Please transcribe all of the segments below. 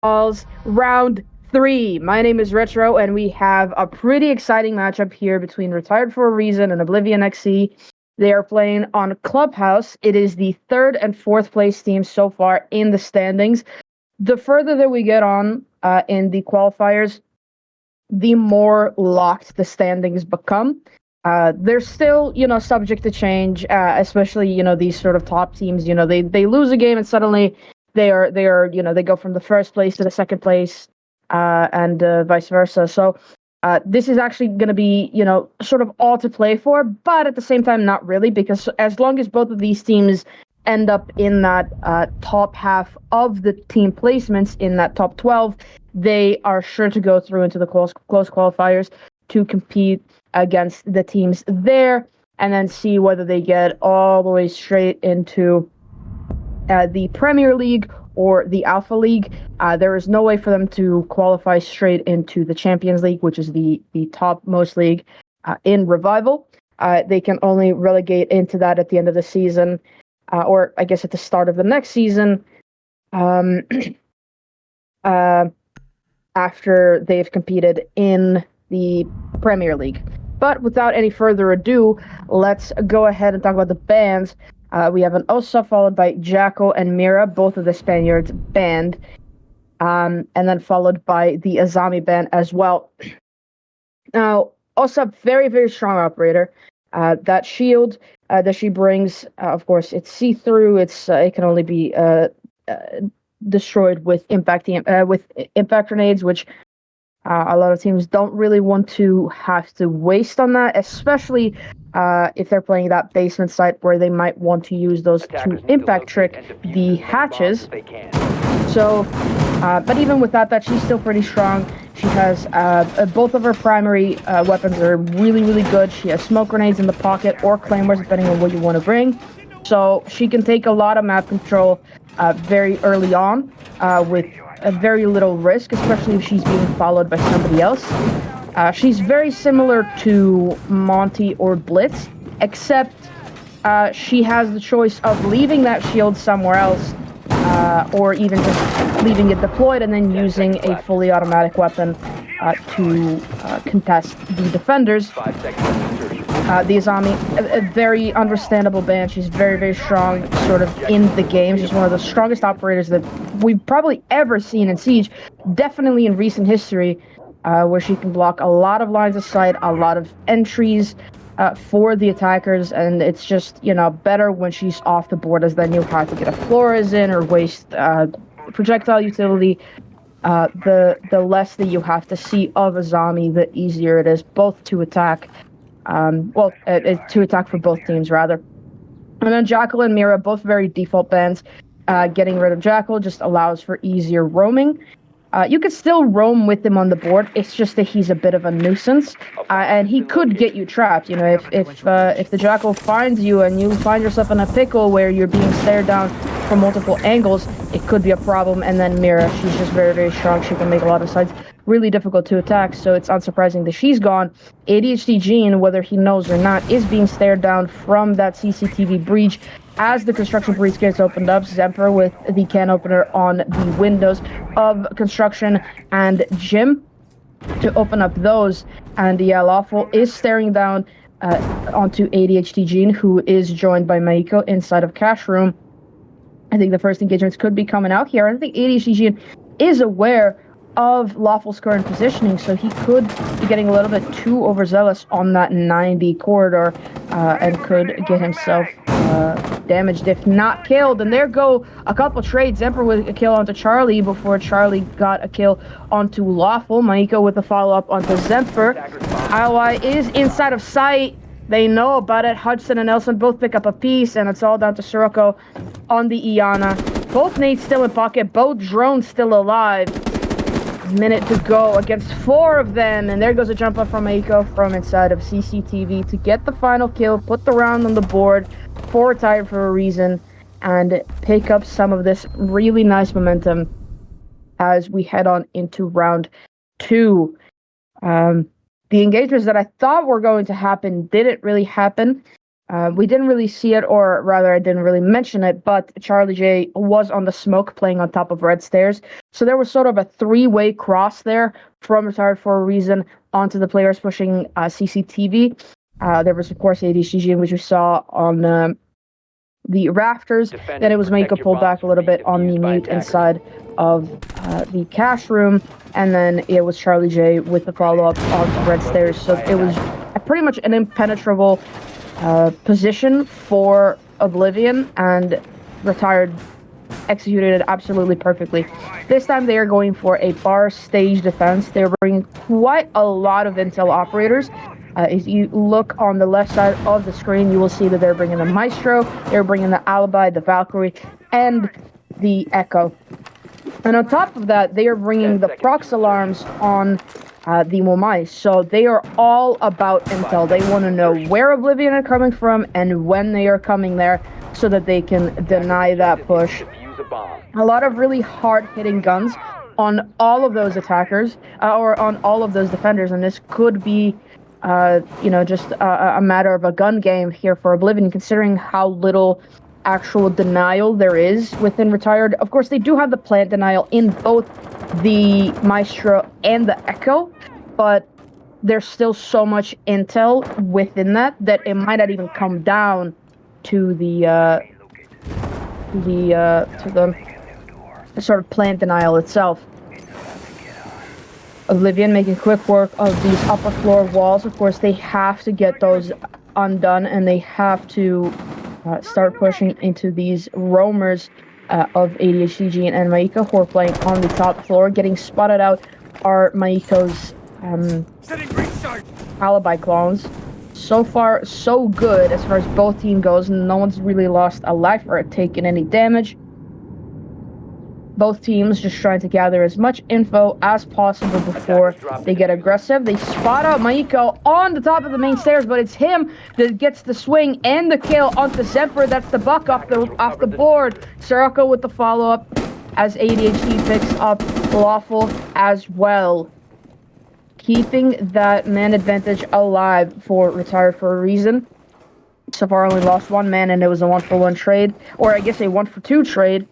Balls round three. My name is Retro, and we have a pretty exciting matchup here between Retired for a Reason and Oblivion XC. They are playing on Clubhouse. It is the third and fourth place team so far in the standings. The further that we get on in the qualifiers, the more locked the standings become. They're still, subject to change, especially, these sort of top teams. They lose a game and suddenly they go from the first place to the second place, and vice versa. So this is actually going to be, sort of all to play for, but at the same time, not really, because as long as both of these teams end up in that top half of the team placements in that top 12, they are sure to go through into the close qualifiers to compete against the teams there, and then see whether they get all the way straight into the Premier League or the Alpha League. There is no way for them to qualify straight into the Champions League, which is the topmost league in Revival. They can only relegate into that at the end of the season, or I guess at the start of the next season, after they've competed in the Premier League. But without any further ado, let's go ahead and talk about the bans. We have an Osa followed by Jackal and Mira, both of the Spaniards banned, and then followed by the Azami ban as well. Now, Osa, very, very strong operator. That shield that she brings, of course, it's see-through. It can only be destroyed with impact grenades, which a lot of teams don't really want to have to waste on that, especially if they're playing that basement site where they might want to use those to impact trick the hatches. So, but even with that, she's still pretty strong. She has both of her primary weapons are really, really good. She has smoke grenades in the pocket or claymores, depending on what you want to bring. So she can take a lot of map control very early on with very little risk, especially if she's being followed by somebody else. She's very similar to Monty or Blitz, except she has the choice of leaving that shield somewhere else, or even just leaving it deployed and then using a fully automatic weapon to contest the defenders. The Azami, a very understandable ban. She's very, very strong, sort of in the game. She's one of the strongest operators that we've probably ever seen in Siege, definitely in recent history, where she can block a lot of lines of sight, a lot of entries for the attackers, and it's just, better when she's off the board, as then you have to get a Flores in or waste projectile utility. The less that you have to see of Azami, the easier it is both to attack. To attack for both teams, rather. And then Jackal and Mira, both very default bans. Getting rid of Jackal just allows for easier roaming. You could still roam with him on the board. It's just that he's a bit of a nuisance, and he could get you trapped. If the Jackal finds you and you find yourself in a pickle where you're being stared down from multiple angles, it could be a problem. And then Mira, she's just very, very strong. She can make a lot of sides really difficult to attack, so it's unsurprising that she's gone. ADHD Gene, whether he knows or not, is being stared down from that CCTV breach as the construction breach gets opened up. Zemper with the can opener on the windows of construction and gym to open up those, and Lawful is staring down onto ADHD Gene, who is joined by Maiko inside of Cash Room. I think the first engagements could be coming out here. I think ADHD Gene is aware of Lawful's current positioning, so he could be getting a little bit too overzealous on that 90 corridor, and could get himself damaged if not killed. And there go a couple trades. Emperor with a kill onto Charlie before Charlie got a kill onto Lawful. Maiko with a follow-up onto Zemper. IOI is inside of sight. They know about it. Hudson and Nelson both pick up a piece, and it's all down to Sirocco on the Iana. Both nades still in pocket, both drones still alive. Minute to go against 4 of them, and there goes a jump up from Aiko from inside of CCTV to get the final kill, put the round on the board, 4 Retired for a Reason, and pick up some of this really nice momentum as we head on into round 2. The engagements that I thought were going to happen didn't really happen. We didn't really see it, or rather, I didn't really mention it, but Charlie J was on the smoke playing on top of red stairs. So there was sort of a three-way cross there from Retired for a Reason onto the players pushing CCTV. There was, of course, ADCG, which we saw on the rafters. Then it was Maiko pulled back a little bit on the mute inside of the cash room. And then it was Charlie J with the follow-up onto red stairs. So it was pretty much an impenetrable position for Oblivion, and Retired executed it absolutely perfectly. This time they are going for a bar stage defense. They're bringing quite a lot of intel operators. If you look on the left side of the screen, you will see that they're bringing the Maestro, they're bringing the Alibi, the Valkyrie, and the Echo. And on top of that, they are bringing the prox alarms on the Momai. So they are all about intel. They want to know where Oblivion are coming from and when they are coming there so that they can deny that push. A lot of really hard-hitting guns on all of those attackers, or on all of those defenders, and this could be just a matter of a gun game here for Oblivion, considering how little actual denial there is within Retired. Of course, they do have the plant denial in both the Maestro and the Echo, but there's still so much intel within that it might not even come down to the sort of plant denial itself. Oblivion making quick work of these upper floor walls. Of course, they have to get those undone, and they have to start pushing into these roamers of ADHDG and Maiko, who are playing on the top floor. Getting spotted out are Maiko's Alibi clones. So far, so good as far as both team goes. No one's really lost a life or taken any damage. Both teams just trying to gather as much info as possible before they get aggressive. They spot out Maiko on the top of the main stairs, but it's him that gets the swing and the kill onto Zemper. That's the buck off the board. Sirocco with the follow-up as ADHD picks up Lawful as well. Keeping that man advantage alive for Retired for a Reason. So far only lost one man, and it was a 1-for-1 trade, or I guess a 1-for-2 trade.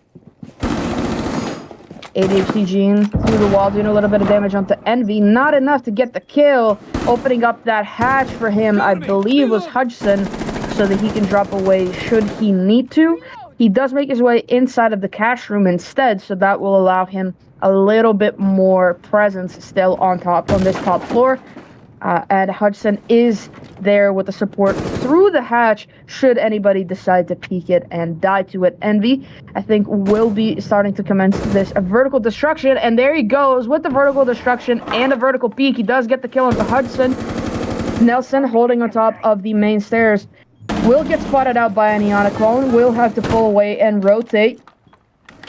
ADHD Gene through the wall, doing a little bit of damage onto Envy. Not enough to get the kill. Opening up that hatch for him, I believe, was Hudson, so that he can drop away should he need to. He does make his way inside of the cash room instead, so that will allow him a little bit more presence still on this top floor. And Hudson is there with the support through the hatch should anybody decide to peek it and die to it. Envy, I think, will be starting to commence this vertical destruction, and there he goes with the vertical destruction and a vertical peek. He does get the kill onto Hudson. Nelson holding on top of the main stairs will get spotted out by an Ionic clone, will have to pull away and rotate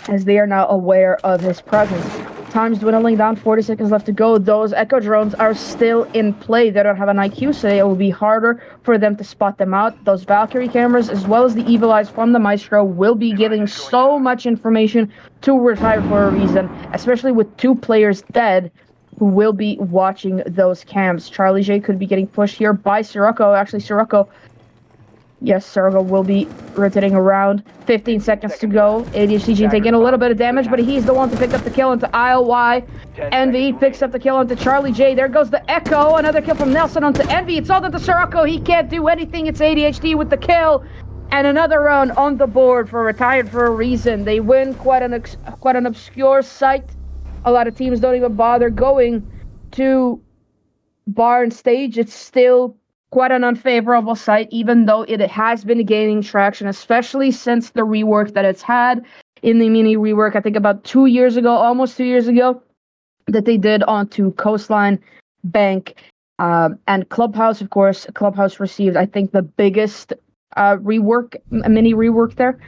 as they are now aware of his presence. Time's dwindling down, 40 seconds left to go. Those Echo drones are still in play. They don't have an IQ, so it will be harder for them to spot them out. Those Valkyrie cameras, as well as the Evil Eyes from the Maestro, will be giving so much information to Retired for a Reason, especially with 2 players dead who will be watching those cams. Charlie J could be getting pushed here by Sirocco. Actually, Sirocco will be rotating around. 15 seconds to go. ADHD taking a little bit of damage, but he's the one to pick up the kill into ILY. Envy picks up the kill onto Charlie J. There goes the Echo. Another kill from Nelson onto Envy. It's all to Sirocco. He can't do anything. It's ADHD with the kill. And another round on the board for Retired for a Reason. They win quite an obscure site. A lot of teams don't even bother going to bar and stage. It's still quite an unfavorable site, even though it has been gaining traction, especially since the rework that it's had in the mini rework, I think about 2 years ago, almost 2 years ago, that they did onto Coastline, Bank, and Clubhouse. Of course, Clubhouse received, I think, the biggest mini rework there.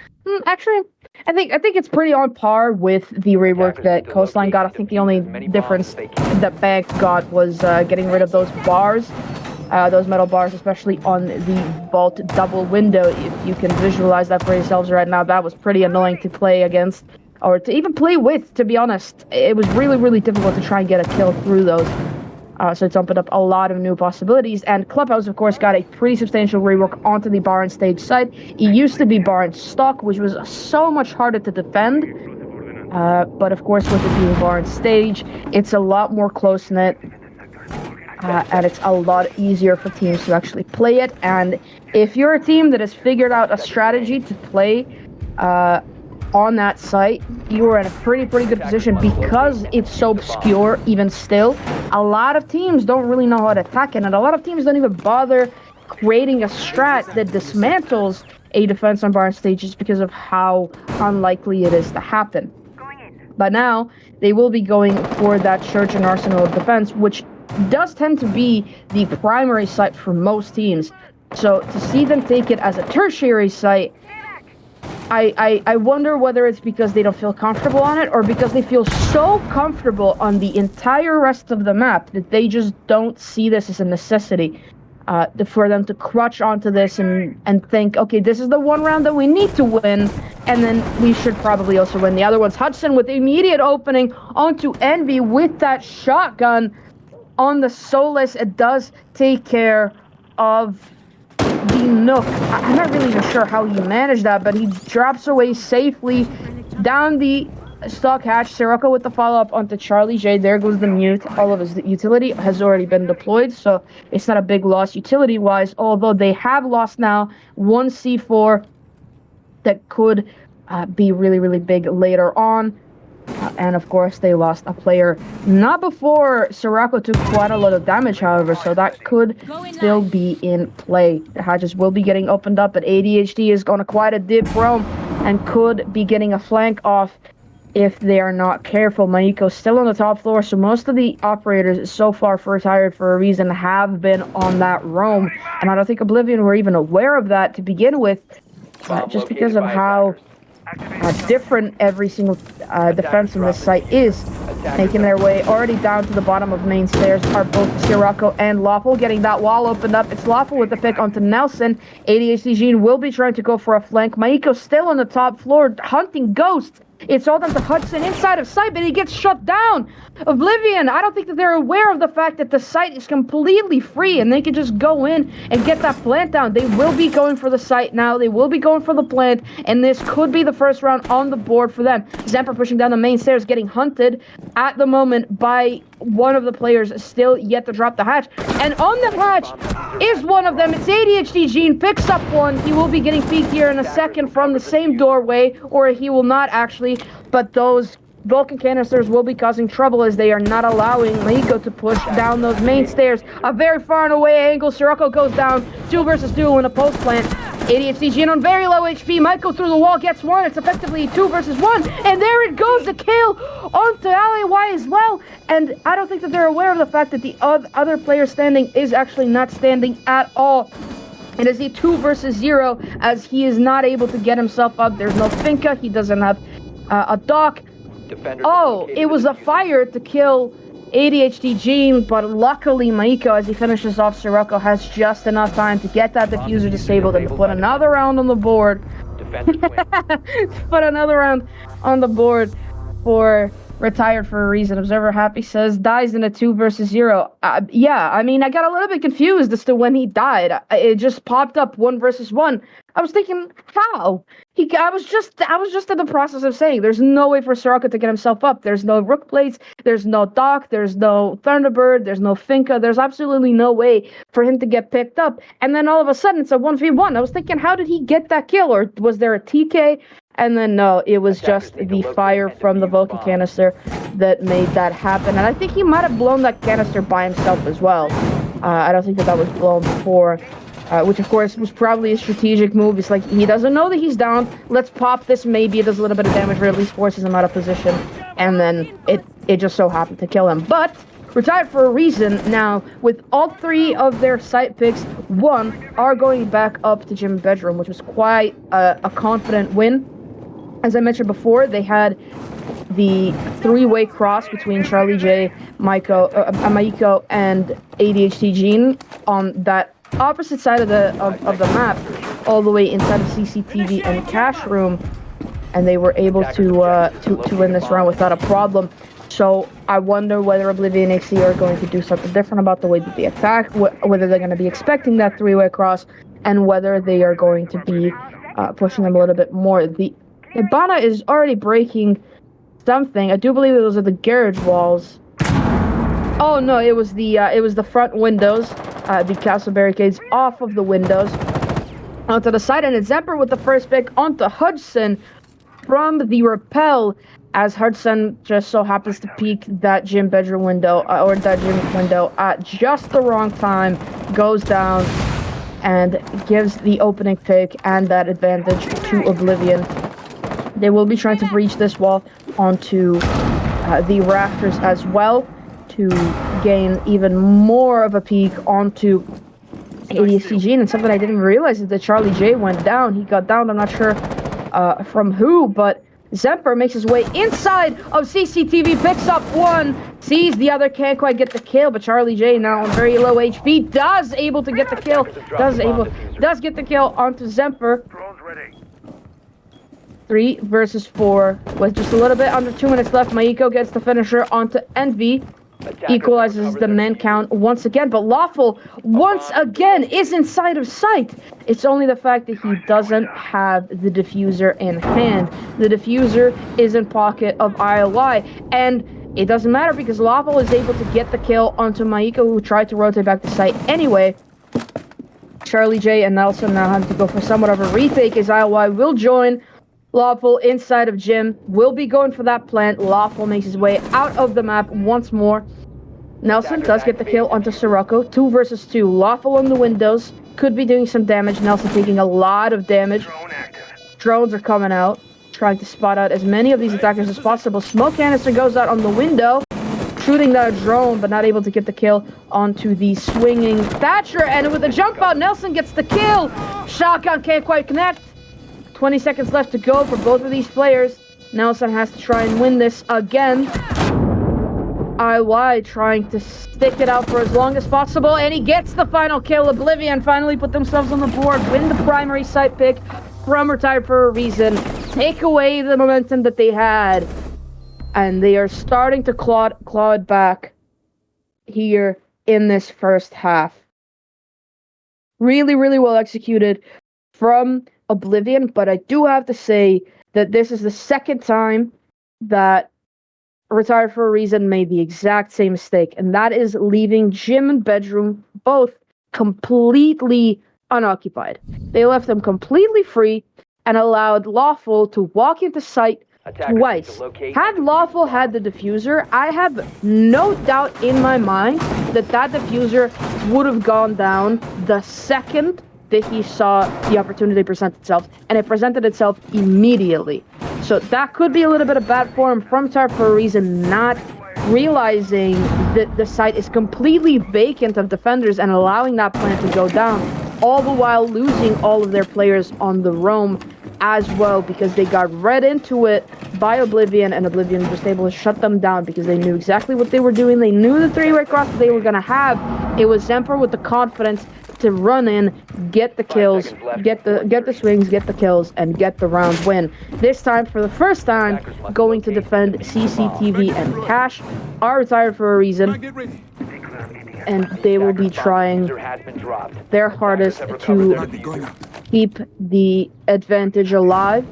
Actually, I think it's pretty on par with the rework that Coastline got. I think the only difference that Bank got was getting rid of those bars. Those metal bars, especially on the vault double window. If you can visualize that for yourselves right now, that was pretty annoying to play against, or to even play with, to be honest. It was really, really difficult to try and get a kill through those. So it's opened up a lot of new possibilities. And Clubhouse, of course, got a pretty substantial rework onto the bar and stage side. It used to be bar and stock, which was so much harder to defend. But of course, with it being bar and stage, it's a lot more close-knit. And it's a lot easier for teams to actually play it. And if you're a team that has figured out a strategy to play on that site, you are in a pretty good position because it's so obscure. Even still, a lot of teams don't really know how to attack it, and a lot of teams don't even bother creating a strat that dismantles a defense on bar stages because of how unlikely it is to happen. But now they will be going for that church and arsenal of defense, which does tend to be the primary site for most teams. So to see them take it as a tertiary site, I wonder whether it's because they don't feel comfortable on it or because they feel so comfortable on the entire rest of the map that they just don't see this as a necessity for them to crutch onto this and think, okay, this is the one round that we need to win, and then we should probably also win the other ones. Hudson with immediate opening onto Envy with that shotgun on the Solus. It does take care of the Nook. I'm not really even sure how he managed that, but he drops away safely down the stock hatch. Sirocco with the follow-up onto Charlie J. There goes the mute. All of his utility has already been deployed, so it's not a big loss utility-wise, although they have lost now one C4 that could be really big later on. And of course, they lost a player not before Sirocco took quite a lot of damage, however, so that could still be in play. The hatches will be getting opened up, but ADHD is on quite a dip roam and could be getting a flank off if they are not careful. Maiko's still on the top floor, so most of the operators so far for Retired for a Reason have been on that roam, and I don't think Oblivion were even aware of that to begin with, just because of how different every single defense on this site is. Making their way already down to the bottom of main stairs are both Sirocco and Lawful, getting that wall opened up. It's Lawful with the pick onto Nelson. ADHD Jean will be trying to go for a flank. Maiko still on the top floor hunting ghosts. It's all down to Hudson inside of sight, but he gets shut down. Oblivion, I don't think that they're aware of the fact that the site is completely free and they can just go in and get that plant down. They will be going for the site now. They will be going for the plant, and this could be the first round on the board for them. Zemper pushing down the main stairs, getting hunted at the moment by one of the players still yet to drop the hatch. And on the hatch is one of them. It's ADHD Gene, picks up one. He will be getting peeked here in a second from the same doorway, or he will not actually, but those Vulcan canisters will be causing trouble as they are not allowing Maiko to push down those main stairs. A very far and away angle. Sirocco goes down. 2 versus 2 in a post plant. ADHD Gene on very low HP. Maiko through the wall gets one. It's effectively 2 versus 1. And there it goes. The kill onto LAY as well. And I don't think that they're aware of the fact that the other player standing is actually not standing at all. It is a 2 versus 0 as he is not able to get himself up. There's no Finca. He doesn't have a dock. Oh, it was a fire to kill ADHD Gene, but luckily Maiko, as he finishes off Sirocco, has just enough time to get that diffuser disabled and to put another round on the board. Put another round on the board for Retired for a Reason. Observer Happy says, dies in a 2 versus 0. Yeah, I mean, I got a little bit confused as to when he died. It just popped up 1 versus 1. I was thinking, how? I was just in the process of saying, there's no way for Sirocco to get himself up. There's no Rook Plates, there's no Dock, there's no Thunderbird, there's no Finca. There's absolutely no way for him to get picked up. And then all of a sudden, it's a 1v1. I was thinking, how did he get that kill? Or was there a TK? And then, no, it was just the fire from the Vulcan canister that made that happen. And I think he might have blown that canister by himself as well. I don't think that was blown before. Which, of course, was probably a strategic move. It's like, he doesn't know that he's down. Let's pop this. Maybe it does a little bit of damage, or at least forces him out of position. And then it just so happened to kill him. But Retired for a Reason now, with all 3 of their site picks, 1 are going back up to Gym Bedroom, which was quite a confident win. As I mentioned before, they had the 3-way cross between Charlie J, Maiko, and ADHD Gene on that opposite side of the map, all the way inside of CCTV and cash room, and they were able to win this round without a problem. So I wonder whether Oblivion XC are going to do something different about the way that they attack, whether they're going to be expecting that three-way cross, and whether they are going to be pushing them a little bit more. The Ibana is already breaking something. I do believe those are the garage walls. Oh no, it was the front windows, the castle barricades off of the windows onto the side, and it's Zemper with the first pick onto Hudson from the rappel, as Hudson just so happens to peek that gym bedroom window, or that gym window at just the wrong time, goes down, and gives the opening pick and that advantage to Oblivion. They will be trying to breach this wall onto the rafters as well to gain even more of a peek onto ADSCG, and something I didn't realize is that Charlie J went down. He got down, I'm not sure from who, but Zemper makes his way inside of CCTV, picks up one, sees the other, can't quite get the kill, but Charlie J, now on very low HP, does able to get the kill, does get the kill onto Zemper. 3 versus 4, with just a little bit under 2 minutes left. Maiko gets the finisher onto Envy, equalizes the man count once again, but Lawful once again is inside of sight. It's only the fact that he doesn't have the diffuser in hand. The diffuser is in pocket of ILY, and it doesn't matter because Lawful is able to get the kill onto Maiko, who tried to rotate back to site anyway. Charlie J and Nelson now have to go for somewhat of a retake, as ILY will join Lawful inside of Jim, will be going for that plant. Lawful makes his way out of the map once more. Nelson does get the kill onto Sirocco. 2 versus 2. Lawful on the windows. Could be doing some damage. Nelson taking a lot of damage. Drones are coming out, trying to spot out as many of these attackers as possible. Smoke canister goes out on the window, shooting that drone, but not able to get the kill onto the swinging Thatcher. And with the jump out, Nelson gets the kill. Shotgun can't quite connect. 20 seconds left to go for both of these players. Nelson has to try and win this again. IY trying to stick it out for as long as possible, and he gets the final kill. Oblivion finally put themselves on the board, win the primary site pick from Retired for a Reason, take away the momentum that they had, and they are starting to claw it back here in this first half. Really, really well executed from Oblivion, but I do have to say that this is the second time that Retired for a Reason made the exact same mistake, and that is leaving gym and bedroom both completely unoccupied. They left them completely free and allowed Lawful to walk into site twice. Had Lawful had the diffuser, I have no doubt in my mind that that diffuser would have gone down the second that he saw the opportunity present itself, and it presented itself immediately. So that could be a little bit of bad form from Retired for a Reason, not realizing that the site is completely vacant of defenders and allowing that plant to go down, all the while losing all of their players on the roam as well, because they got read into it by Oblivion, and Oblivion was able to shut them down because they knew exactly what they were doing. They knew the three-way cross that they were going to have. It was Zemper with the confidence to run in, get the kills, get the swings, get the kills, and get the round win. This time, for the first time, going to defend CCTV and Cash are Retired for a Reason, and they will be trying their hardest to keep the advantage alive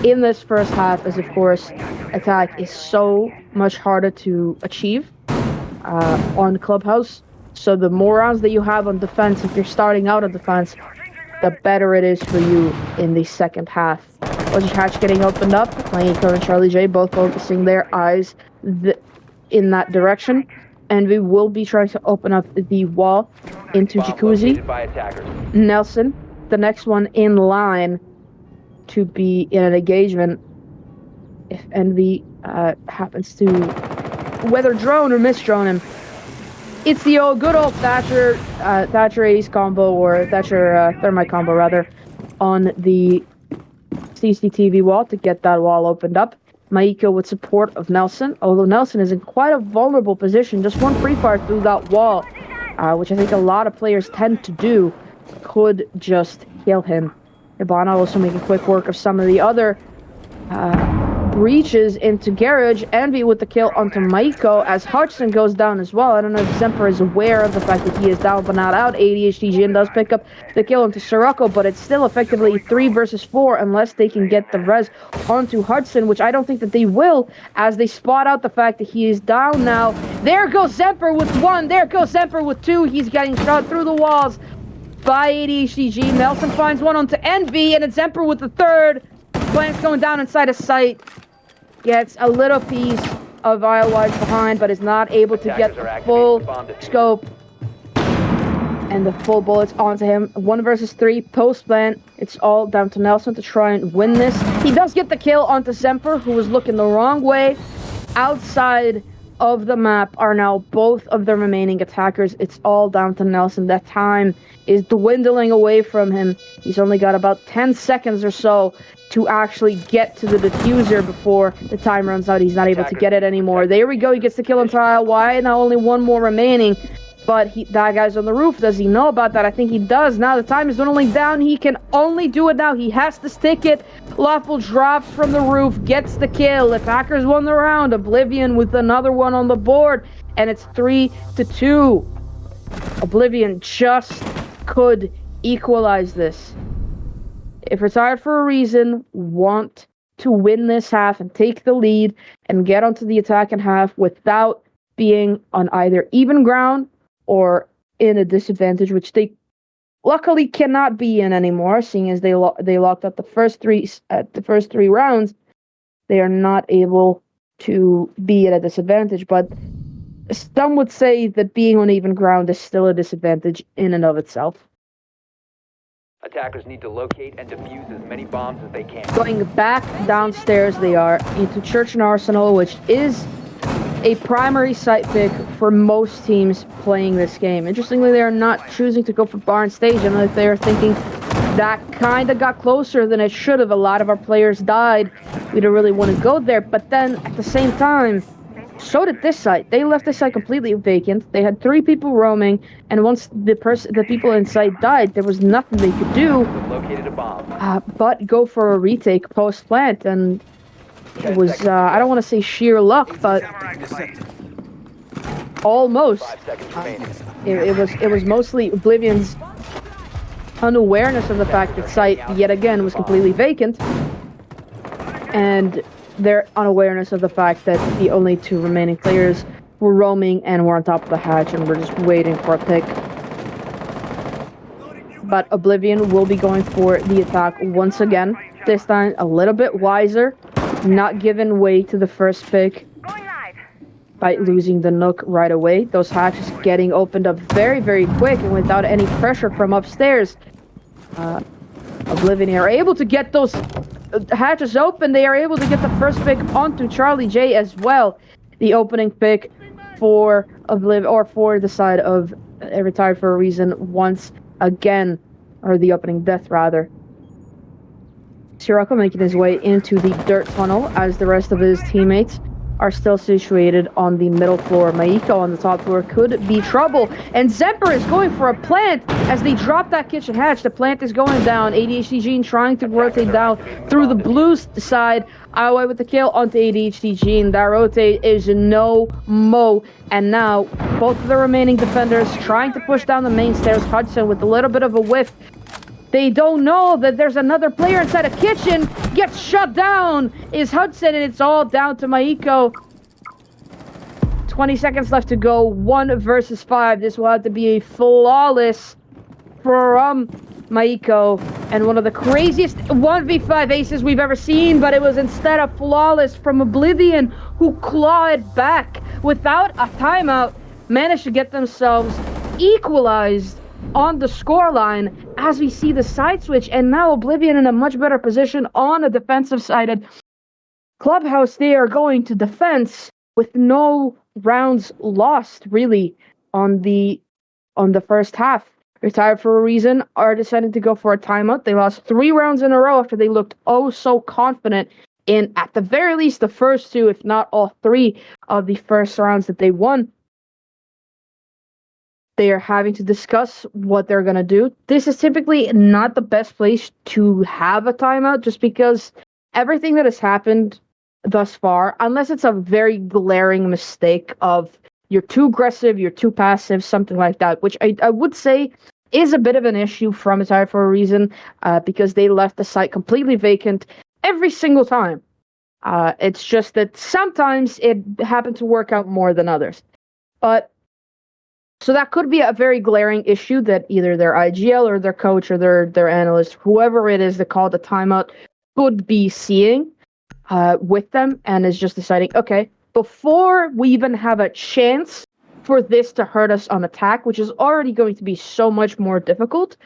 in this first half, as of course attack is so much harder to achieve on Clubhouse. So the more rounds that you have on defense, if you're starting out on defense, the better it is for you in the second half. Legend Hatch getting opened up, Maiko and Charlie J both focusing their eyes in that direction. And we will be trying to open up the wall into Jacuzzi. Nelson, the next one in line to be in an engagement if Envy happens to whether drone or miss-drone him. It's the good old Thatcher Ace combo, or Thatcher Thermite combo rather, on the CCTV wall to get that wall opened up. Maiko with support of Nelson, although Nelson is in quite a vulnerable position. Just one free fire through that wall, which I think a lot of players tend to do, could just kill him. Ibana also making quick work of some of the other breaches into Garage. Envy with the kill onto Maiko as Hudson goes down as well. I don't know if Semper is aware of the fact that he is down but not out. ADHD Jin does pick up the kill onto Sirocco, but it's still effectively 3 versus 4 unless they can get the res onto Hudson, which I don't think that they will, as they spot out the fact that he is down now. There goes Semper with 1. There goes Semper with 2. He's getting shot through the walls by ADHDG. Nelson finds one onto Envy, and it's Emperor with the 3rd. Plant's going down inside of sight. Gets a little piece of Vial-Wise behind, but is not able to get the full scope and the full bullets onto him. 1 versus 3, post-plant. It's all down to Nelson to try and win this. He does get the kill onto Semper, who was looking the wrong way. Outside of the map are now both of the remaining attackers. It's all down to Nelson. That time is dwindling away from him. He's only got about 10 seconds or so to actually get to the diffuser before the time runs out. He's not able to get it anymore. There we go. He gets the kill on trial. Why? Now only 1 more remaining. But that guy's on the roof. Does he know about that? I think he does. Now the time is dwindling down. He can only do it now. He has to stick it. Lawful drops from the roof, gets the kill. Attackers won the round. Oblivion with another one on the board. And it's 3-2. Oblivion just could equalize this. If Retired for a Reason want to win this half and take the lead and get onto the attacking half without being on either even ground or in a disadvantage, which they luckily cannot be in anymore, seeing as they locked up the first three rounds. They are not able to be at a disadvantage, but some would say that being on even ground is still a disadvantage in and of itself. Attackers need to locate and defuse as many bombs as they can. Going back downstairs, they are into Church and Arsenal, which is a primary site pick for most teams playing this game. Interestingly, they are not choosing to go for Barn Stage, and they are thinking that kind of got closer than it should have. A lot of our players died. We don't really want to go there, but then at the same time, so did this site. They left this site completely vacant. They had 3 people roaming, and once the people inside died, there was nothing they could do Located a bomb. but go for a retake post-plant, and it was, I don't want to say sheer luck, but almost. 5 seconds remaining. It was mostly Oblivion's unawareness of the fact that site, yet again, was completely vacant, and their unawareness of the fact that the only 2 remaining players were roaming and were on top of the hatch and were just waiting for a pick. But Oblivion will be going for the attack once again, this time a little bit wiser, not giving way to the first pick by losing the Nook right away. Those hatches getting opened up very, very quick and without any pressure from upstairs. Oblivion are able to get those hatches open. They are able to get the first pick onto Charlie J as well. The opening pick for Oblivion, or for the side of Retired for a Reason once again, or the opening death rather. Sirocco making his way into the dirt tunnel as the rest of his teammates are still situated on the middle floor. Maiko on the top floor could be trouble. And Zemper is going for a plant as they drop that kitchen hatch. The plant is going down. ADHD Gene trying to rotate down through the blue side. Away with the kill onto ADHD Gene. That rotate is no-mo. And now both of the remaining defenders trying to push down the main stairs. Hudson with a little bit of a whiff. They don't know that there's another player inside a kitchen. Gets shut down is Hudson, and it's all down to Maiko. 20 seconds left to go. 1 versus 5. This will have to be a flawless from Maiko. And one of the craziest 1v5 aces we've ever seen, but it was instead a flawless from Oblivion, who clawed back without a timeout. Managed to get themselves equalized on the scoreline as we see the side switch, and now Oblivion in a much better position on a defensive-sided clubhouse. They are going to defense with no rounds lost really on the first half. Retired for a Reason are deciding to go for a timeout. They lost 3 rounds in a row after they looked oh so confident in, at the very least, the first 2, if not all 3 of the first rounds that they won. They are having to discuss what they're going to do. This is typically not the best place to have a timeout, just because everything that has happened thus far, unless it's a very glaring mistake of you're too aggressive, you're too passive, something like that, which I would say is a bit of an issue from Retired for a Reason, because they left the site completely vacant every single time. It's just that sometimes it happened to work out more than others. But so that could be a very glaring issue that either their IGL or their coach or their analyst, whoever it is that called the timeout, could be seeing with them and is just deciding, okay, before we even have a chance for this to hurt us on attack, which is already going to be so much more difficult,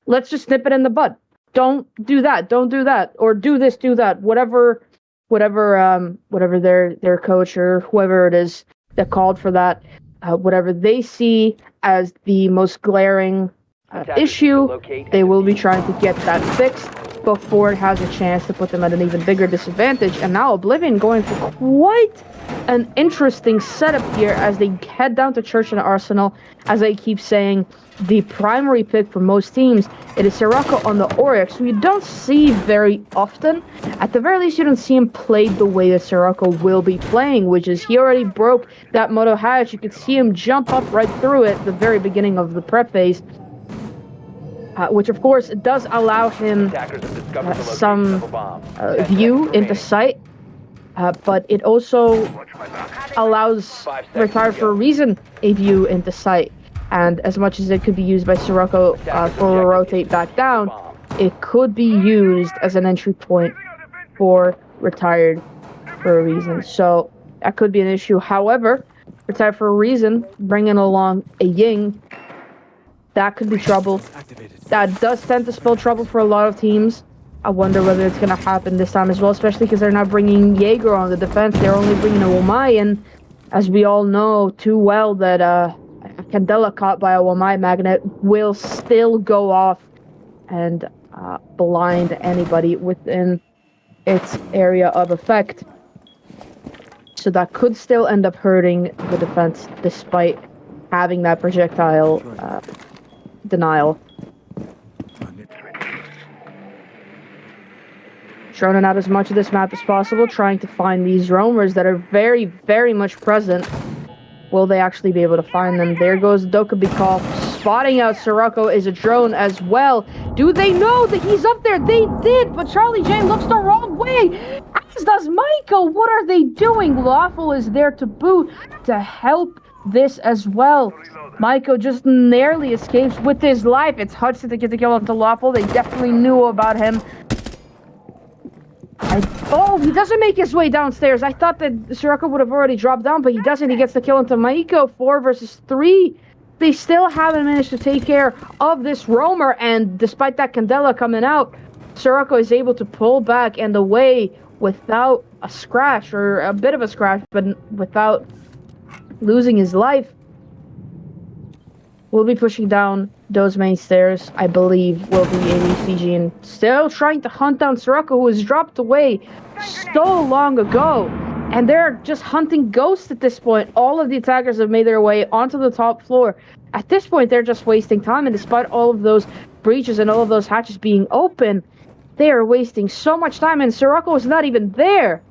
let's just nip it in the bud. Don't do that. Don't do that. Or do this, do that. Whatever their coach or whoever it is that called for that, whatever they see as the most glaring issue, they will be trying to get that fixed before it has a chance to put them at an even bigger disadvantage. And now Oblivion going for quite an interesting setup here as they head down to Church and Arsenal. As I keep saying, the primary pick for most teams, it is Sirocco on the Oryx, who you don't see very often. At the very least, you don't see him played the way that Sirocco will be playing, which is he already broke that moto hatch. You could see him jump up right through it at the very beginning of the prep phase. Which of course does allow him some view into sight, but it also allows Retired for a Reason a view into sight. And as much as it could be used by Sirocco for a rotate back down, it could be used as an entry point for Retired for a Reason. So that could be an issue. However, Retired for a Reason, bringing along a Ying, that could be trouble. That does tend to spell trouble for a lot of teams. I wonder whether it's going to happen this time as well, especially because they're not bringing Jaeger on the defense. They're only bringing a Wamai, and as we all know too well, that a Candela caught by a Wamai magnet will still go off and blind anybody within its area of effect. So that could still end up hurting the defense despite having that projectile denial. Droning out as much of this map as possible, trying to find these roamers that are very, very much present. Will they actually be able to find them? There goes Dokabikov, spotting out Sirocco is a drone as well. Do they know that he's up there? They did, but Charlie J looks the wrong way, as does Michael. What are they doing? Lawful is there to boot to help this as well. Maiko just narrowly escapes with his life. It's Hudson to get the kill onto Lawful. They definitely knew about him. Oh, he doesn't make his way downstairs. I thought that Sirocco would have already dropped down, but he doesn't. He gets the kill onto Maiko. 4 versus 3. They still haven't managed to take care of this roamer, and despite that Candela coming out, Sirocco is able to pull back and away without a scratch, or a bit of a scratch, but without losing his life. We'll be pushing down those main stairs, I believe, will be ADCG, and still trying to hunt down Sirocco, who was dropped away so long ago. And they're just hunting ghosts at this point. All of the attackers have made their way onto the top floor. At this point, they're just wasting time, and despite all of those breaches and all of those hatches being open, they are wasting so much time, and Sirocco is not even there.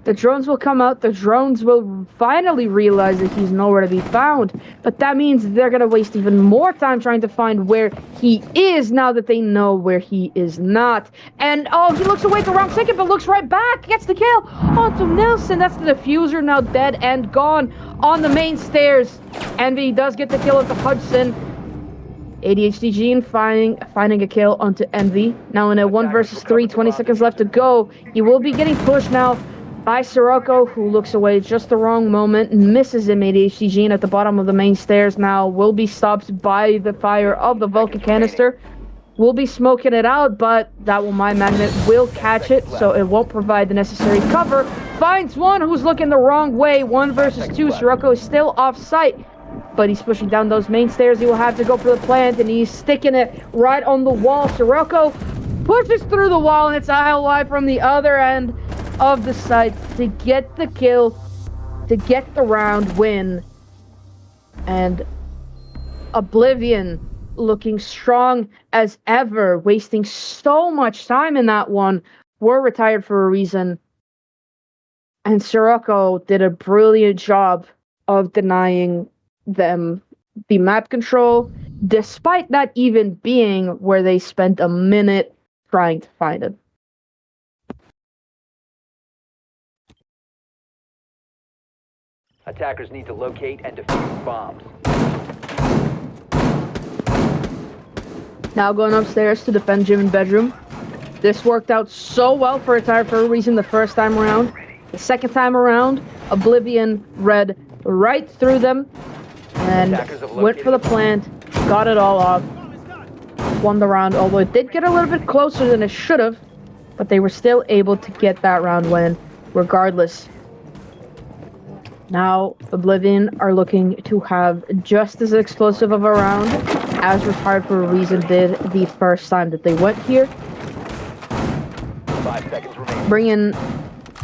The drones will come out, the drones will finally realize that he's nowhere to be found, but that means they're gonna waste even more time trying to find where he is now that they know where he is not. And oh, he looks away at the wrong second, but looks right back, gets the kill onto Nilsson. That's the diffuser, now dead and gone on the main stairs. Envy does get the kill onto Hudson. ADHD Gene finding a kill onto Envy. Now in a 1 versus 3, 20 seconds left to go. He will be getting pushed now by Sirocco, who looks away just the wrong moment and misses him. ADHD Gene at the bottom of the main stairs now will be stopped by the fire of the Vulcan canister. Will be smoking it out, but that Wamai magnet will catch it, so it won't provide the necessary cover. Finds one who's looking the wrong way. 1 versus 2. Sirocco is still off site, but he's pushing down those main stairs. He will have to go for the plant, and he's sticking it right on the wall. Sirocco pushes through the wall, and it's ILY from the other end of the site to get the kill, to get the round win. And Oblivion looking strong as ever, wasting so much time in that one. Were Retired for a Reason. And Sirocco did a brilliant job of denying them the map control, despite that even being where they spent a minute trying to find it. Attackers need to locate and defuse bombs. Now going upstairs to defend gym and bedroom. This worked out so well for Retire for a Reason the first time around. The second time around, Oblivion read right through them and went for the plant, got it all off, won the round, although it did get a little bit closer than it should have, but they were still able to get that round win regardless. Now, Oblivion are looking to have just as explosive of a round as Retired for a Reason did the first time that they went here. 5 seconds remaining. Bring in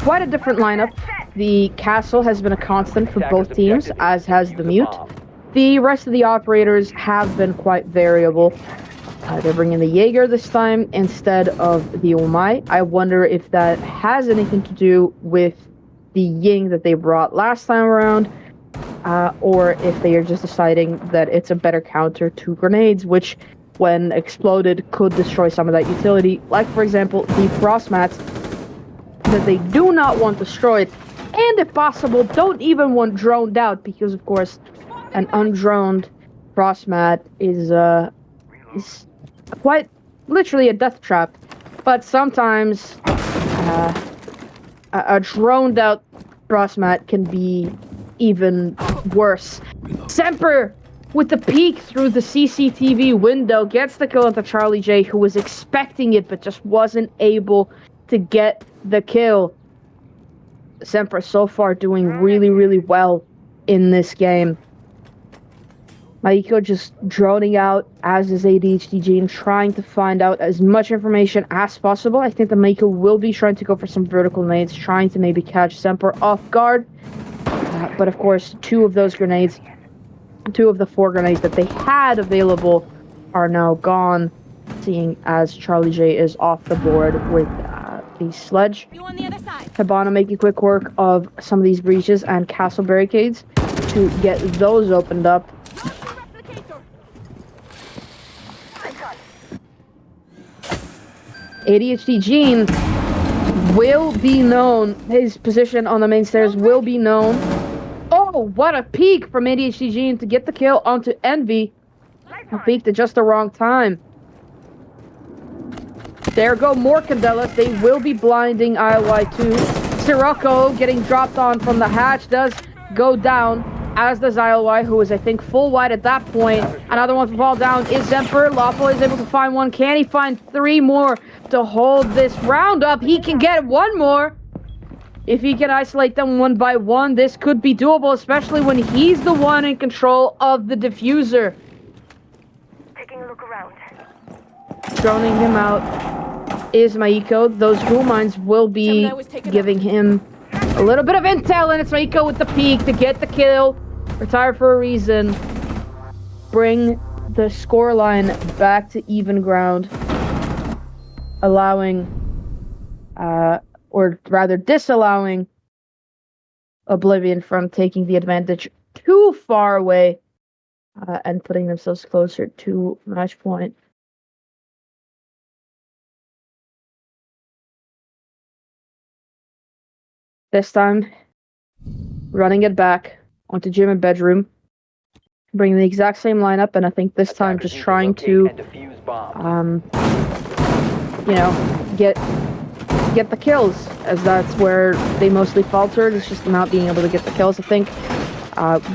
quite a different lineup. The castle has been a constant for both teams, as has the mute. The rest of the operators have been quite variable. They're bringing the Jaeger this time instead of the Omai. I wonder if that has anything to do with the Ying that they brought last time around, or if they are just deciding that it's a better counter to grenades, which, when exploded, could destroy some of that utility. Like, for example, the frost mats that they do not want destroyed, and if possible, don't even want droned out, because, of course, an undroned frost mat is quite literally a death trap. But sometimes a droned out frost mat can be even worse. Semper, with the peek through the CCTV window, gets the kill onto Charlie J, who was expecting it but just wasn't able to get the kill. Semper so far doing really, really well in this game. Maiko just droning out, as is ADHD Gene, trying to find out as much information as possible. I think the Maiko will be trying to go for some vertical nades, trying to maybe catch Semper off guard. But of course, two of the 4 grenades that they had available are now gone, seeing as Charlie J is off the board with the sledge. You on the other side. Hibana making quick work of some of these breaches and castle barricades to get those opened up. ADHD Gene will be known. His position on the main stairs will be known. Oh, what a peek from ADHD Gene to get the kill onto Envy. A peek at just the wrong time. There go more Candelas. They will be blinding ILY2. Sirocco getting dropped on from the hatch does go down, as does ILY, who is, I think, full white at that point. Another one to fall down is Zemper. Lawful is able to find one. Can he find 3 more to hold this round up? He can get 1 more. If he can isolate them 1 by 1, this could be doable, especially when he's the one in control of the diffuser. Taking a look around. Droning him out is Maiko. Those ghoul mines will be giving him a little bit of intel, and it's Maiko with the peek to get the kill. Retire for a reason. Bring the scoreline back to even ground, allowing, or rather disallowing, Oblivion from taking the advantage too far away and putting themselves closer to match point. This time, running it back onto gym and bedroom, bringing the exact same lineup, and I think this time just trying to, you know, get the kills, as that's where they mostly faltered. It's just not being able to get the kills. I think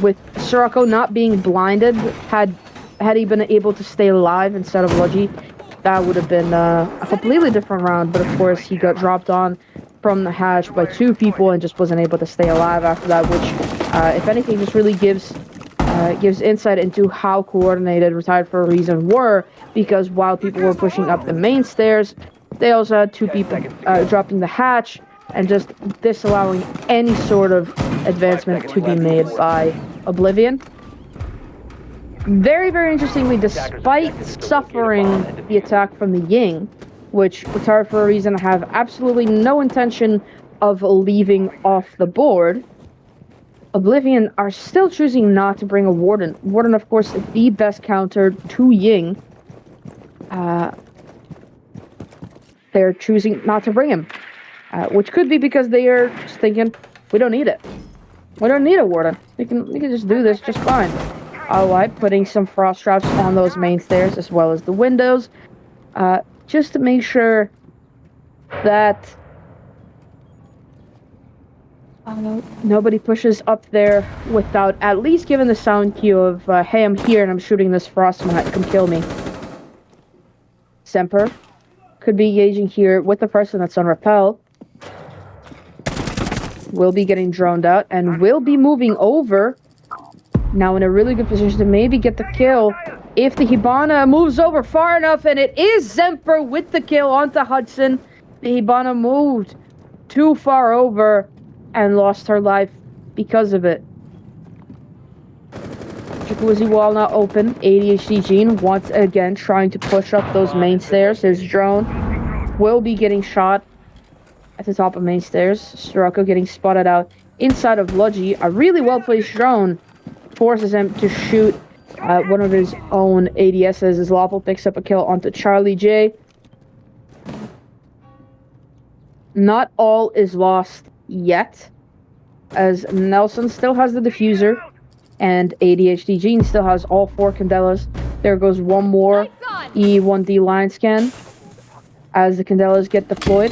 with Sirocco not being blinded, had he been able to stay alive instead of Logi, that would have been a completely different round. But of course, he got dropped on from the hatch by 2 people and just wasn't able to stay alive after that, which, if anything, just really gives insight into how coordinated Retired for a Reason were, because while people were pushing up the main stairs, they also had 2 people dropping the hatch and just disallowing any sort of advancement to be made by Oblivion. Very, very interestingly, despite suffering the attack from the Ying, which Retired for a Reason have absolutely no intention of leaving off the board, Oblivion are still choosing not to bring a Warden. Warden, of course, is the best counter to Ying. They're choosing not to bring him. Which could be because they are just thinking, we don't need it. We don't need a Warden. We can just do this just fine. Alright, putting some frost traps on those main stairs as well as the windows. Just to make sure that nobody pushes up there without at least giving the sound cue of, hey, I'm here and I'm shooting this frost mat, come kill me. Semper could be engaging here with the person that's on rappel. Will be getting droned out and will be moving over. Now in a really good position to maybe get the kill if the Hibana moves over far enough, and it is Semper with the kill onto Hudson. The Hibana moved too far over and lost her life because of it. Jacuzzi wall now open. ADHD Gene once again trying to push up those main stairs. His drone will be getting shot at the top of main stairs. Sirocco getting spotted out inside of Ludgy. A really well placed drone forces him to shoot one of his own ADSs as Lawful picks up a kill onto Charlie J. Not all is lost yet, as Nelson still has the diffuser and ADHD Gene still has all 4 Candelas. There goes one more E1D line scan as the Candelas get deployed.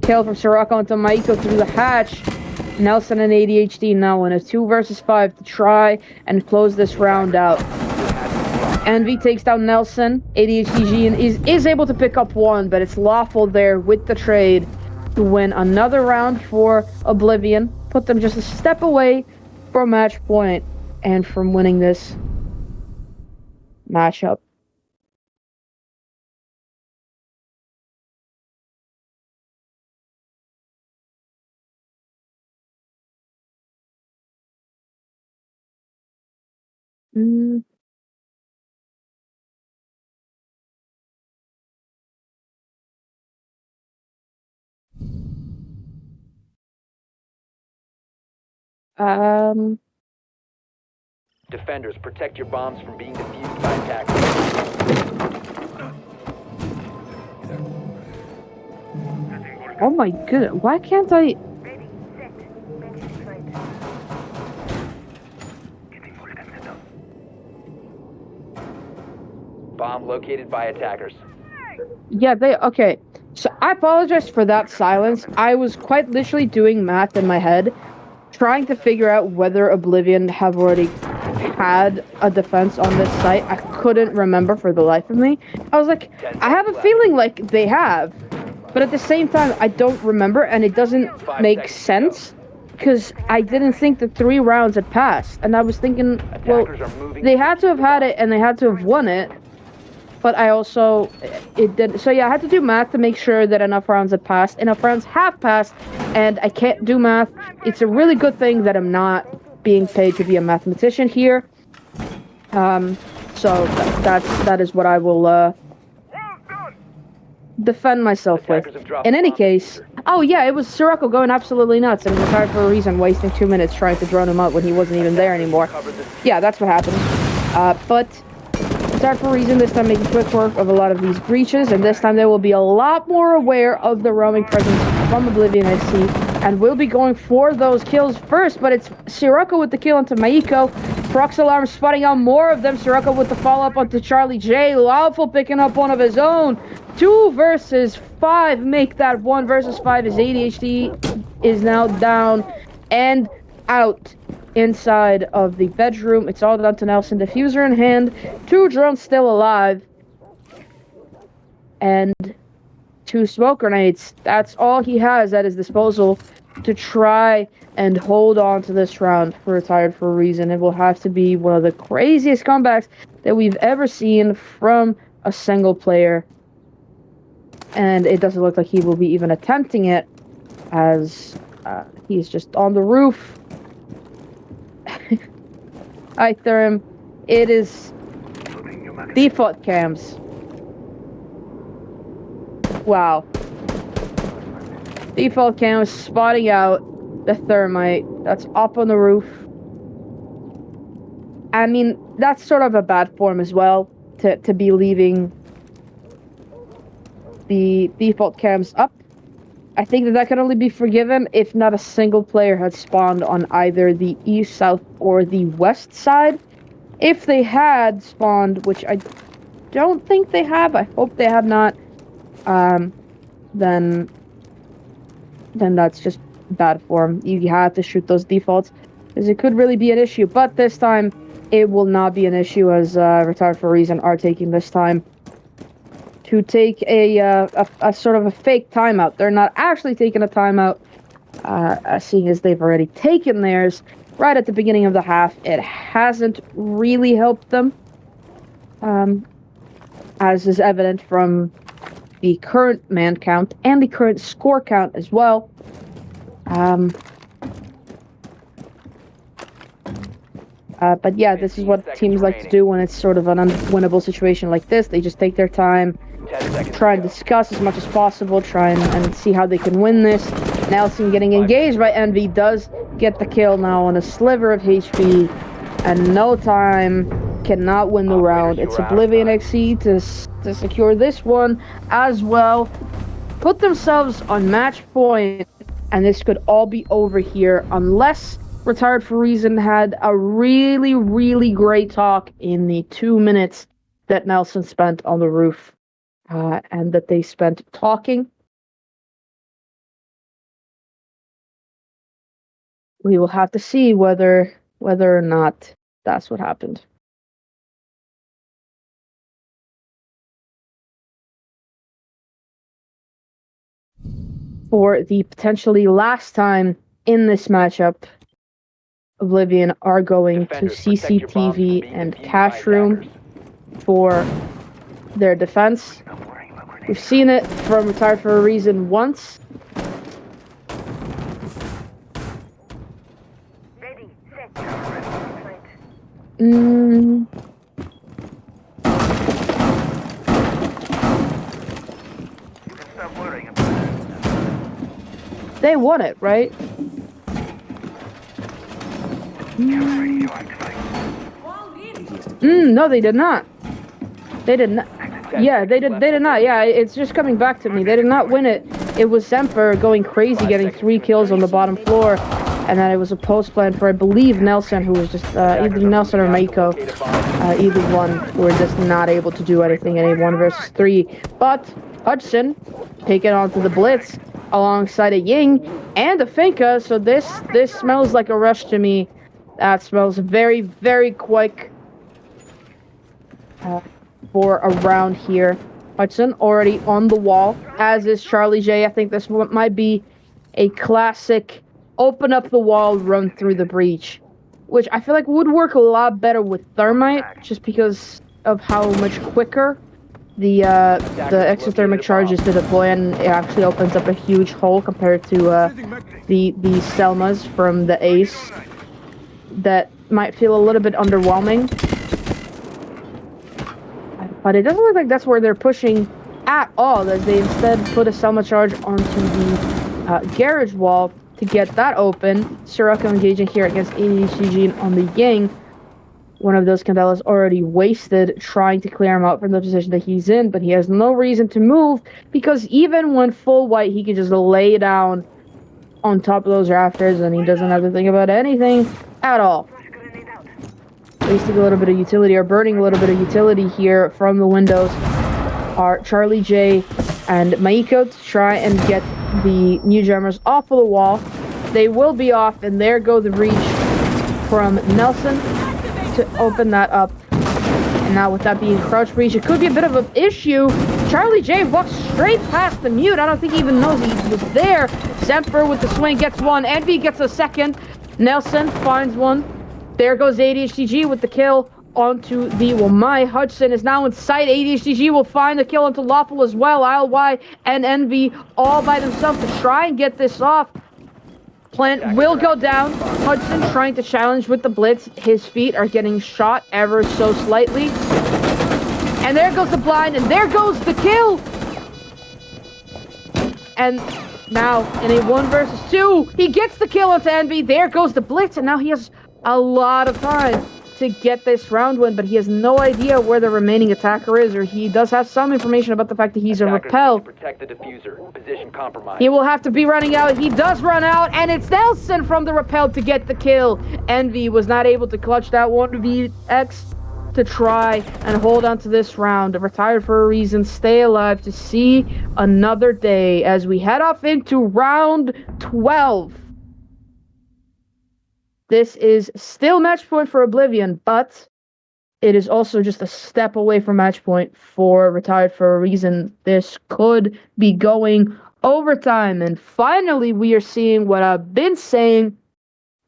Kill from Sirocco onto Maiko through the hatch. Nelson and ADHD now in a 2 versus 5 to try and close this round out. Envy takes down Nelson. ADHD Gene is able to pick up 1, but it's Lawful there with the trade to win another round for Oblivion. Put them just a step away from match point and from winning this matchup. Defenders, protect your bombs from being defused by attackers. Oh my goodness, why can't I... Bomb located by attackers. Yeah, okay. So I apologize for that silence. I was quite literally doing math in my head, trying to figure out whether Oblivion have already had a defense on this site. I couldn't remember for the life of me. I was like, I have a feeling like they have, but at the same time, I don't remember, and it doesn't make sense, because I didn't think the 3 rounds had passed, and I was thinking, well, they had to have had it, and they had to have won it, but I also, it didn't. So yeah, I had to do math to make sure that enough rounds had passed. Enough rounds have passed, and I can't do math. It's a really good thing that I'm not being paid to be a mathematician here. So that is what I will defend myself with. In any case, oh yeah, it was Sirocco going absolutely nuts and retired for a reason, wasting 2 minutes trying to drone him out when he wasn't even there anymore. Yeah, that's what happened. But retired for a reason, this time making quick work of a lot of these breaches, and this time they will be a lot more aware of the roaming presence from Oblivion, I see, and we'll be going for those kills first, but it's Sirocco with the kill onto Maiko. Prox Alarm spotting out more of them. Sirocco with the follow-up onto Charlie J. Lawful picking up one of his own. 2 versus 5 make that 1 versus 5 as ADHD is now down and out inside of the bedroom. It's all down to Nelson. Diffuser in hand. 2 drones still alive. And 2 smoke grenades. That's all he has at his disposal to try and hold on to this round for Retired for a reason. It will have to be one of the craziest comebacks that we've ever seen from a single player. And it doesn't look like he will be even attempting it, as he's just on the roof. I threw him. It is default cams. Wow. Default cam is spotting out the thermite that's up on the roof. I mean, that's sort of a bad form as well, to be leaving the default cams up. I think that can only be forgiven if not a single player had spawned on either the east, south, or the west side. If they had spawned, which I don't think they have, I hope they have not, then that's just bad form. You have to shoot those defaults, because it could really be an issue. But this time, it will not be an issue, as Retired for a Reason are taking this time to take a sort of a fake timeout. They're not actually taking a timeout, seeing as they've already taken theirs right at the beginning of the half. It hasn't really helped them, as is evident from the current man count and the current score count as well. But yeah, this is what teams like to do when it's sort of an unwinnable situation like this. They just take their time, try and discuss as much as possible, try and see how they can win this. Nelson getting engaged by Envy does get the kill now on a sliver of HP, and no time, cannot win the round. It's Oblivion XC to secure this one as well. Put themselves on match point, and this could all be over here unless Retired for Reason had a really, really great talk in the 2 minutes that Nelson spent on the roof, and that they spent talking. We will have to see whether or not that's what happened. For the potentially last time in this matchup, Oblivion are going to CCTV and cash room for their defense. We've seen it from Retired for a Reason once. Ready, set. They won it, right? No, they did not. They did not. Yeah, they did not. Yeah, it's just coming back to me. They did not win it. It was Semper going crazy, getting 3 kills on the bottom floor, and then it was a post plan for, I believe, Nelson, who was just either Nelson or Maiko. Either one were just not able to do anything in a 1 versus 3. But Hudson taking on to the Blitz alongside a Ying and a Finka, so this smells like a rush to me. That smells very, very quick for a round here. Hudson already on the wall, as is Charlie J. I think this one might be a classic open up the wall, run through the breach, which I feel like would work a lot better with Thermite, just because of how much quicker the exothermic charges to deploy, and it actually opens up a huge hole compared to the Selmas from the Ace that might feel a little bit underwhelming. But it doesn't look like that's where they're pushing at all, as they instead put a Selma charge onto the garage wall to get that open. Sirocco engaging here against ADHG on the Ying. One of those Candelas already wasted trying to clear him out from the position that he's in, but he has no reason to move, because even when full white, he can just lay down on top of those rafters, and he doesn't have to think about anything at all. Wasting a little bit of utility, or burning a little bit of utility here from the windows, are Charlie J and Maiko to try and get the new jammers off of the wall. They will be off, and there go the reach from Nelson to open that up. And now with that being crouch breach, it could be a bit of an issue. Charlie J walks straight past the mute. I don't think he even knows he was there. Semper with the swing gets one. Envy gets a second. Nelson finds one. There goes ADHDG with the kill onto the Wamai. Hudson is now in sight. ADHDG will find the kill onto Lawful as well. ILY and Envy all by themselves to try and get this off. Plant will go down. Hudson trying to challenge with the Blitz. His feet are getting shot ever so slightly. And there goes the blind, and there goes the kill. And now, in a 1 versus 2, he gets the kill onto Envy. There goes the Blitz, and now he has a lot of time to get this round win, but he has no idea where the remaining attacker is, or he does have some information about the fact that he's a repel. Protect the diffuser. Position compromised. He will have to be running out. He does run out, and it's Nelson from the repel to get the kill. Envy was not able to clutch that 1vx to try and hold on to this round. Retired for a reason, stay alive to see another day as we head off into round 12. This is still match point for Oblivion, but it is also just a step away from match point for Retired for a reason. This could be going overtime, and finally we are seeing what I've been saying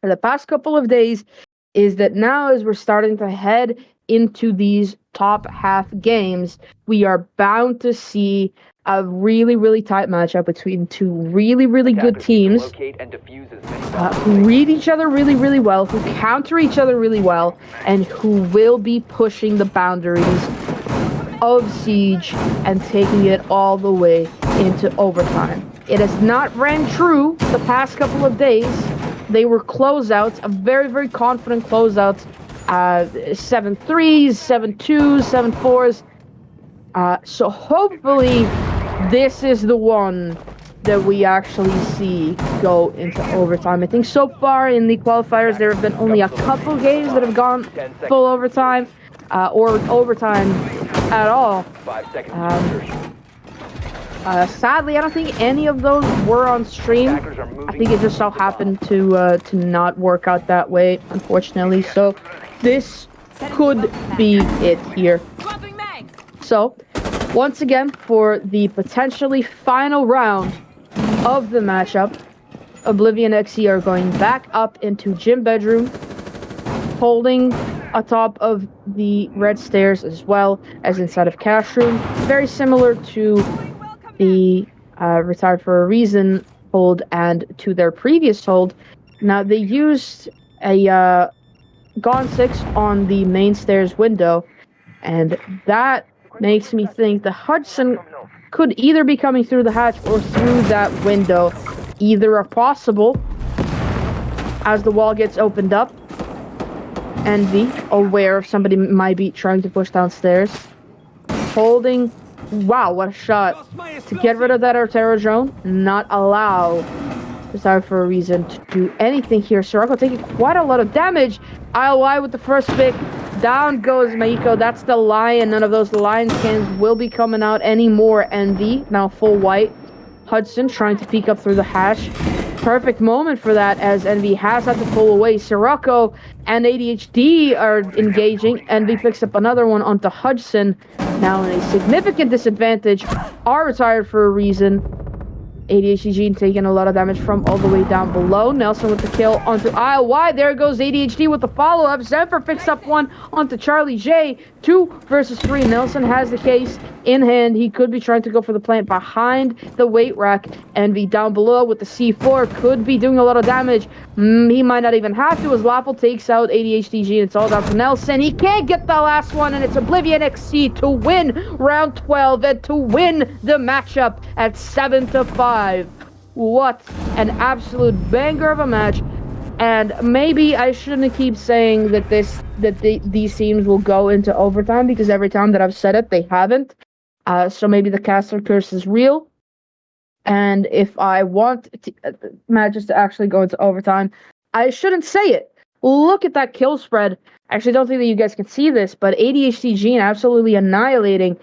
for the past couple of days, is that now as we're starting to head into these top half games, we are bound to see a really, really tight matchup between two really, really good teams who read each other really, really well, who counter each other really well, and who will be pushing the boundaries of Siege and taking it all the way into overtime. It has not ran true the past couple of days. They were closeouts, a very, very confident closeouts, 7-3s, 7-2s, 7-4s. So hopefully this is the one that we actually see go into overtime. I think so far in the qualifiers there have been only a couple games that have gone full overtime, or overtime at all. Sadly, I don't think any of those were on stream. I think it just so happened to not work out that way, unfortunately. So this could be it here. So once again, for the potentially final round of the matchup, Oblivion XE are going back up into gym bedroom, holding atop of the red stairs as well as inside of cash room. Very similar to the Retired for a Reason hold and to their previous hold. Now they used a Gone 6 on the main stairs window, and that makes me think the Hudson could either be coming through the hatch or through that window. Either are possible. As the wall gets opened up, Envy, aware of somebody might be trying to push downstairs, holding. Wow, what a shot to get rid of that Artero drone, not allow Retired for a Reason to do anything here. Sirocco taking quite a lot of damage. ILY with the first pick. Down goes Maiko. That's the lion. None of those lion skins will be coming out anymore. Envy, now full white. Hudson trying to peek up through the hash. Perfect moment for that, as Envy has had to pull away. Sirocco and ADHD are engaging. Envy picks up another one onto Hudson. Now in a significant disadvantage. Are Retired for a Reason. ADHD taking a lot of damage from all the way down below. Nelson with the kill onto ILY. There goes ADHD with the follow-up. Zephyr picks up one onto Charlie J. 2 versus 3. Nelson has the case in hand. He could be trying to go for the plant behind the weight rack. Envy down below with the C4 could be doing a lot of damage. He might not even have to, as Laffel takes out ADHDG, and it's all down to Nelson. He can't get the last one, and it's Oblivion XC to win round 12 and to win the matchup at 7-5. What an absolute banger of a match. And maybe I shouldn't keep saying that these teams will go into overtime, because every time that I've said it, they haven't. So maybe the caster curse is real. And if I want matches to actually go into overtime, I shouldn't say it. Look at that kill spread. I actually don't think that you guys can see this, but ADHD Gene absolutely annihilating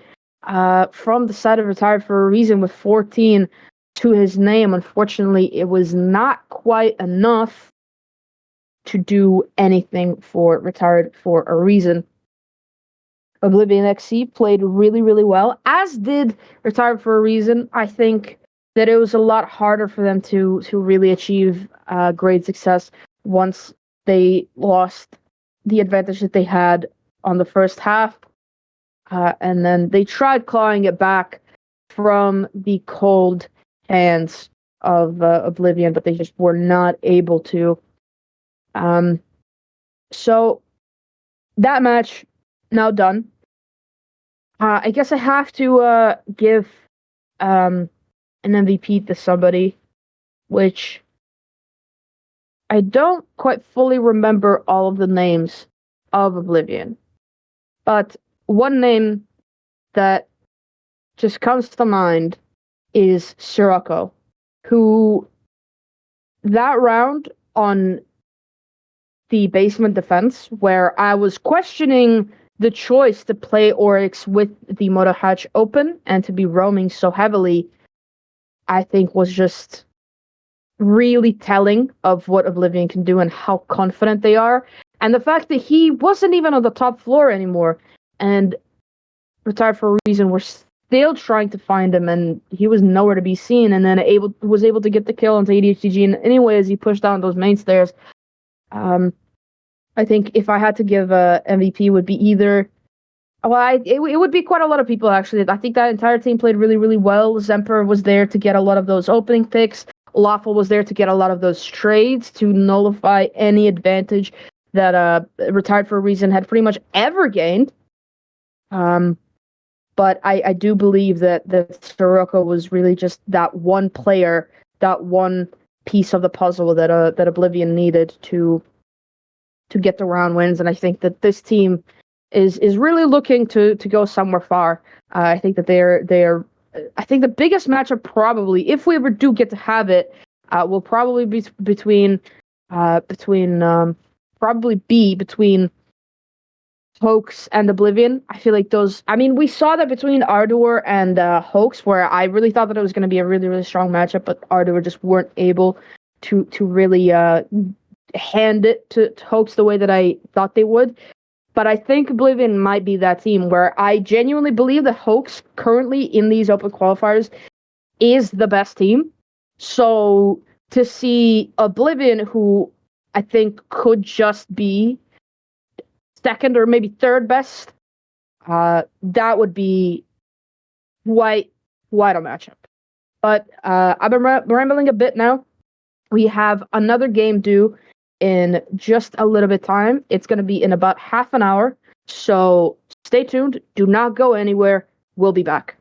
from the side of Retired for a Reason with 14 to his name. Unfortunately, it was not quite enough to do anything for Retired for a Reason. Oblivion XC played really, really well, as did Retired for a Reason. I think that it was a lot harder for them to really achieve great success once they lost the advantage that they had on the first half. And then they tried clawing it back from the cold hands of Oblivion, but they just were not able to. So that match now done. I guess I have to give an MVP to somebody, which I don't quite fully remember all of the names of Oblivion. But one name that just comes to mind is Sirocco, who that round on the basement defense, where I was questioning the choice to play Oryx with the motor hatch open and to be roaming so heavily, I think was just really telling of what Oblivion can do and how confident they are. And the fact that he wasn't even on the top floor anymore and retired for a reason, we're still trying to find him, and he was nowhere to be seen, and then was able to get the kill onto ADHDG. And anyway, as he pushed down those main stairs, I think if I had to give a MVP, would be either. Well, it would be quite a lot of people, actually. I think that entire team played really, really well. Zemper was there to get a lot of those opening picks. Lawful was there to get a lot of those trades to nullify any advantage that retired for a reason had pretty much ever gained. But I do believe that Sirocco was really just that one player, that one piece of the puzzle that Oblivion needed to get the round wins. And I think that this team is really looking to go somewhere far. I think that they're. I think the biggest matchup probably, if we ever do get to have it, will probably be between Hoax and Oblivion. I feel like those. I mean, we saw that between Ardor and Hoax, where I really thought that it was going to be a really, really strong matchup, but Ardor just weren't able to really hand it to Hoax the way that I thought they would. But I think Oblivion might be that team where I genuinely believe that Hoax currently in these open qualifiers is the best team. So to see Oblivion, who I think could just be second or maybe third best, that would be quite a matchup. But I've been rambling a bit now. We have another game due in just a little bit time. It's going to be in about half an hour. So stay tuned. Do not go anywhere. We'll be back.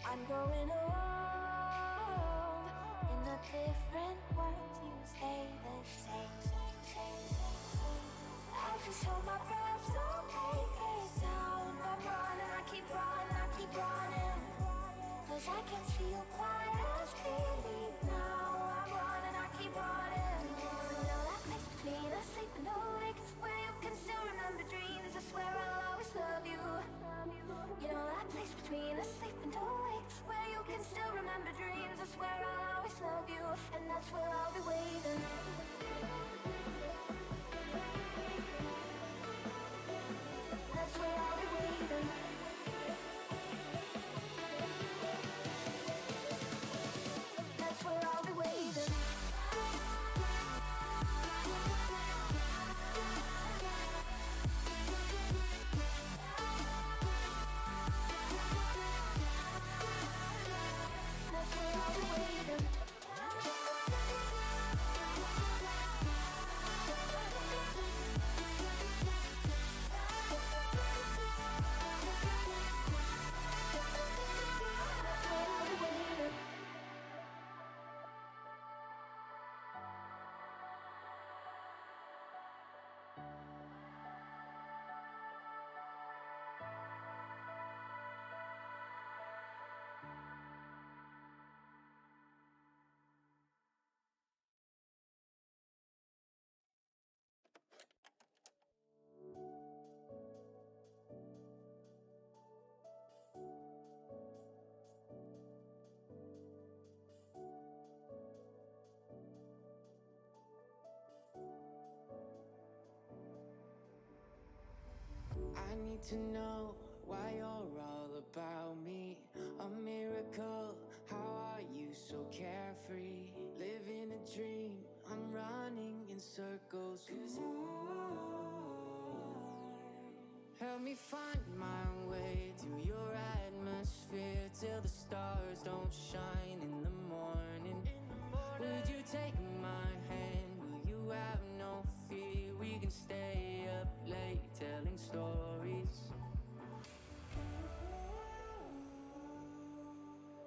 I'm growing old in a different world. You stay the same. I just hold my breath, don't make a sound. I'm running, I keep running. 'Cause I can see you quite as clearly now. I'm running, I keep running. You know that place between us, sleep and awake, it's where you can still remember dreams. I swear I'll always love you. You know that place between us, sleep and awake, it's where you can still remember dreams. I swear I'll always love you, and that's where I'll be waiting. That's where I'll be waiting. That's need to know why you're all about me. A miracle, how are you so carefree? Living a dream, I'm running in circles. 'Cause help me find my way through your atmosphere till the stars don't shine in the morning. Would you take my hand? Will you have no fear? We can stay up late telling stories.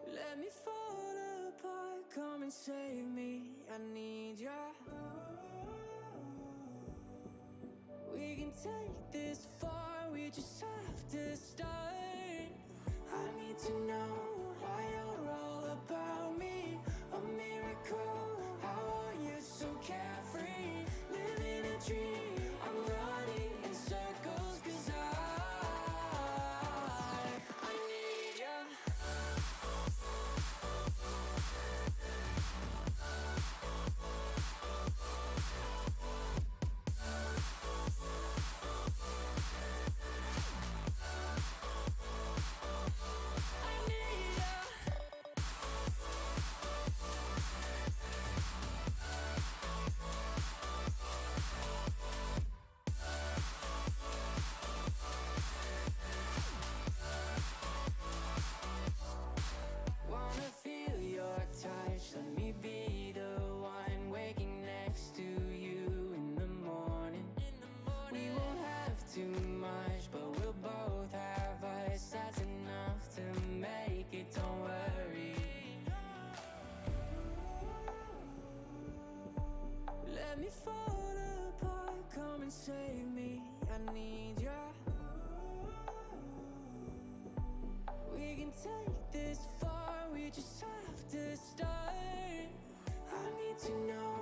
Let me fall apart, come and save me. I need ya. We can take this far, we just have to start. I need to know why you're all about me. A miracle, how are you so carefree? Living a dream, I'm running in circles. 'Cause I need ya. Wanna feel your touch, let me be the one waking next to you in the morning. We won't have too much, but we'll both have us. That's enough to make it, don't worry. Let me fall apart, come and save me. I need ya. We can take this far, we just have to start. I need to know